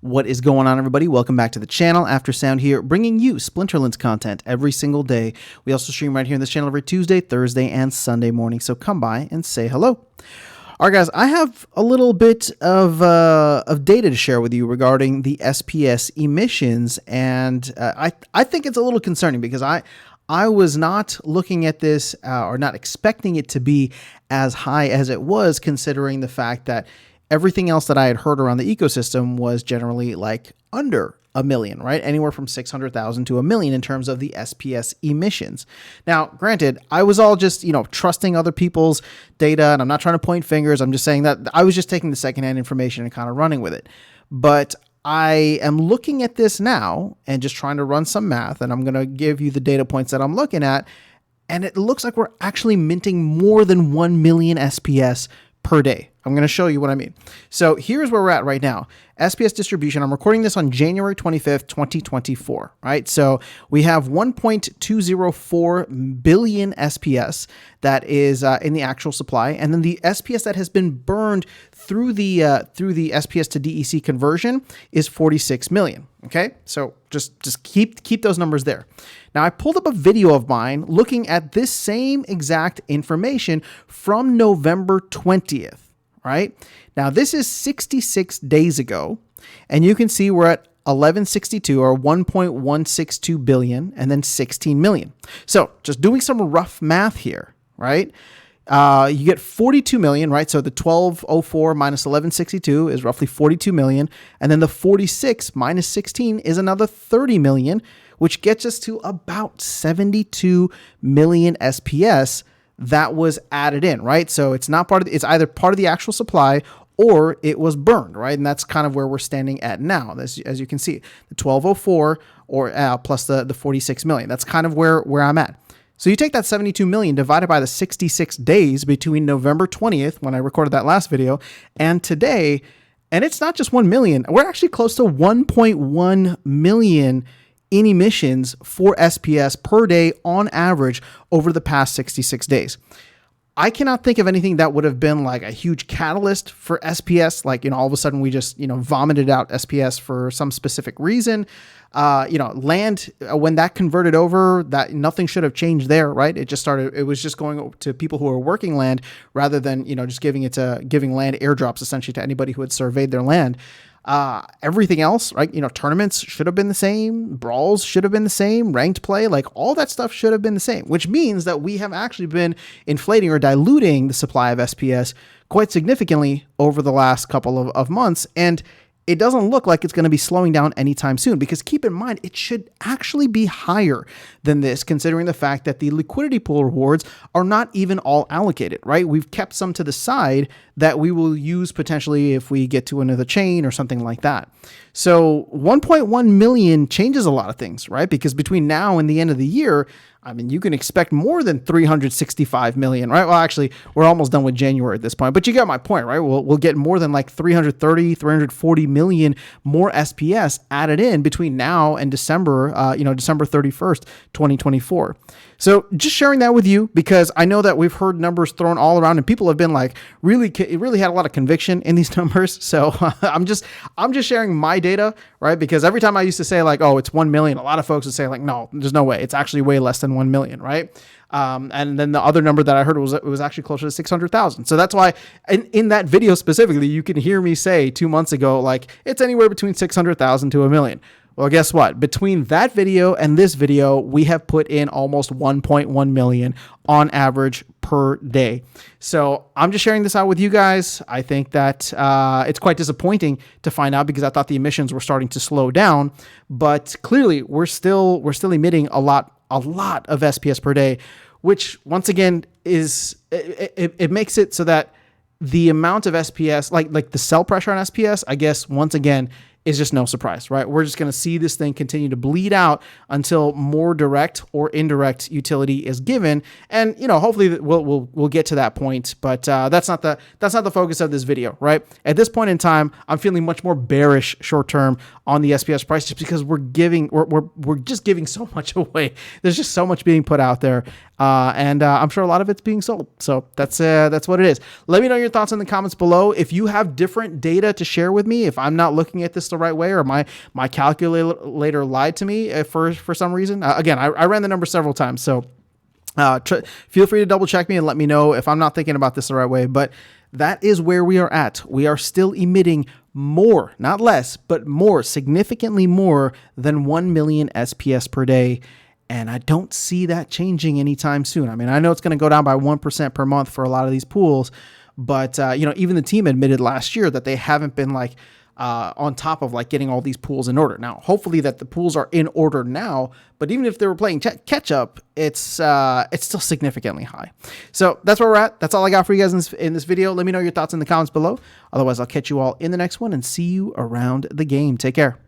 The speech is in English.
What is going on, everybody? Welcome back to the channel. Aftersound here, bringing you Splinterlands content every single day. We also stream right here on this channel every Tuesday, Thursday, and Sunday morning, so come by and say hello. All right, guys, I have a little bit of data to share with you regarding the SPS emissions, and I think it's a little concerning because I was not looking at this or not expecting it to be as high as it was, considering the fact that everything else that I had heard around the ecosystem was generally like under a million, right? Anywhere from 600,000 to a million in terms of the SPS emissions. Now, granted, I was all just, trusting other people's data, and I'm not trying to point fingers. I'm just saying that I was just taking the secondhand information and kind of running with it. But I am looking at this now and just trying to run some math, and I'm going to give you the data points that I'm looking at. And it looks like we're actually minting more than 1 million SPS per day. I'm going to show you what I mean. So here's where we're at right now. SPS distribution. I'm recording this on January 25th, 2024, right? So we have 1.204 billion SPS that is in the actual supply. And then the SPS that has been burned through the SPS to DEC conversion is 46 million. Okay. So just keep those numbers there. Now I pulled up a video of mine looking at this same exact information from November 20th. Right now, this is 66 days ago, and you can see we're at 1162 or 1.162 billion and then 16 million. So just doing some rough math here, right? You get 42 million, right? So the 1204 minus 1162 is roughly 42 million. And then the 46 minus 16 is another 30 million, which gets us to about 72 million SPS that was added in, right? So it's not part of it's either part of the actual supply or it was burned, right? And that's kind of where we're standing at now. As you can see, the 1204 or plus the 46 million. That's kind of where I'm at. So you take that 72 million divided by the 66 days between November 20th, when I recorded that last video, and today, and it's not just 1 million. We're actually close to 1.1 million in emissions for SPS per day on average over the past 66 days. I cannot think of anything that would have been like a huge catalyst for SPS. Like, all of a sudden we just, vomited out SPS for some specific reason. Land, when that converted over, that nothing should have changed there, right? It was just going to people who are working land rather than, just giving land airdrops essentially to anybody who had surveyed their land. Everything else, right? Tournaments should have been the same. Brawls should have been the same. Ranked play, like all that stuff should have been the same, which means that we have actually been inflating or diluting the supply of SPS quite significantly over the last couple of months. And it doesn't look like it's going to be slowing down anytime soon, because keep in mind, it should actually be higher than this, considering the fact that the liquidity pool rewards are not even all allocated, right? We've kept some to the side that we will use potentially if we get to another chain or something like that. So 1.1 million changes a lot of things, right? Because between now and the end of the year, you can expect more than 365 million, right? Well, actually, we're almost done with January at this point, but you get my point, right? We'll get more than like 330, 340 million more SPS added in between now and December, December 31st, 2024. So just sharing that with you, because I know that we've heard numbers thrown all around and people have been like really had a lot of conviction in these numbers. So I'm just sharing my data, right? Because every time I used to say like, oh, it's 1 million, a lot of folks would say like, no, there's no way. It's actually way less than 1 million, right? And then the other number that I heard was actually closer to 600,000. So that's why in that video specifically, you can hear me say 2 months ago, like it's anywhere between 600,000 to 1 million. Well, guess what? Between that video and this video, we have put in almost 1.1 million on average per day. So I'm just sharing this out with you guys. I think that it's quite disappointing to find out, because I thought the emissions were starting to slow down, but clearly we're still emitting a lot of SPS per day, which once again is it makes it so that the amount of SPS, like the sell pressure on SPS, I guess once again is just no surprise, right? We're just going to see this thing continue to bleed out until more direct or indirect utility is given. And, hopefully we'll get to that point, but that's not the focus of this video, right? At this point in time, I'm feeling much more bearish short term on the SPS price, just because we're just giving so much away. There's just so much being put out there. And I'm sure a lot of it's being sold. So that's what it is. Let me know your thoughts in the comments below. If you have different data to share with me, if I'm not looking at this the right way, or my calculator lied to me for some reason. Again, I ran the number several times, so feel free to double check me and let me know if I'm not thinking about this the right way. But that is where we are at. We are still emitting more, not less, but more, significantly more than 1 million SPS per day. And I don't see that changing anytime soon. I mean, I know it's going to go down by 1% per month for a lot of these pools, but even the team admitted last year that they haven't been like on top of like getting all these pools in order. Now, hopefully that the pools are in order now, but even if they were playing catch up, it's still significantly high. So that's where we're at. That's all I got for you guys in this video. Let me know your thoughts in the comments below. Otherwise, I'll catch you all in the next one and see you around the game. Take care.